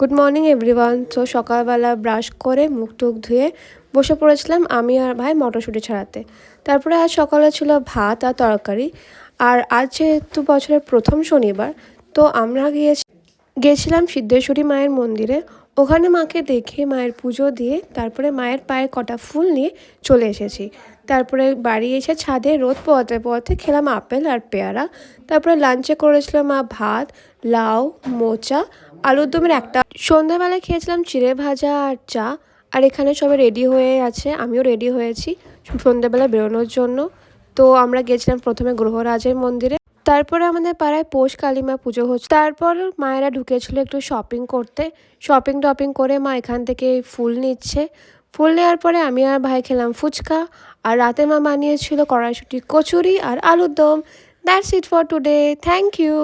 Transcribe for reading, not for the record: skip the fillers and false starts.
Good morning everyone. তো সকালবেলা brush করে মুখ টুক ধুয়ে বসে পড়েছিলাম আমি আর ভাই মটরশুঁটি ছাড়াতে। তারপরে আজ সকালে ছিল ভাত আর তরকারি। আর আজ যেহেতু বছরের প্রথম শনিবার, তো আমরা গিয়েছিলাম সিদ্ধেশ্বরী মায়ের মন্দিরে। ওখানে মাকে দেখে মায়ের পুজো দিয়ে তারপরে মায়ের পায়ে কটা ফুল নিয়ে চলে এসেছি। তারপরে বাড়ি এসে ছাদে রোদ পোয়াতে পোয়াতে খেলাম আপেল আর পেয়ারা। তারপরে লাঞ্চে করেছিল মা ভাত, লাউ, মোচা, আলুর দমের একটা। সন্ধ্যাবেলায় খেয়েছিলাম চিড়ে ভাজা আর চা। আর এখানে সবাই রেডি হয়ে আছে, আমিও রেডি হয়েছি সন্ধ্যাবেলা বেরোনোর জন্য। তো আমরা গেছিলাম প্রথমে গ্রহরাজের মন্দিরে, তারপরে আমাদের পাড়ায় পৌষ কালীমা পুজো হচ্ছে। তারপর মায়েরা ঢুকেছিল একটু শপিং করতে। শপিং টপিং করে মা এখান থেকে ফুল নিচ্ছে। ফুল নেওয়ার পরে আমি আর ভাই খেলাম ফুচকা। আর রাতে মা বানিয়েছিল কড়াইশুঁটি কচুরি আর আলুর দম। That's it for today. Thank you.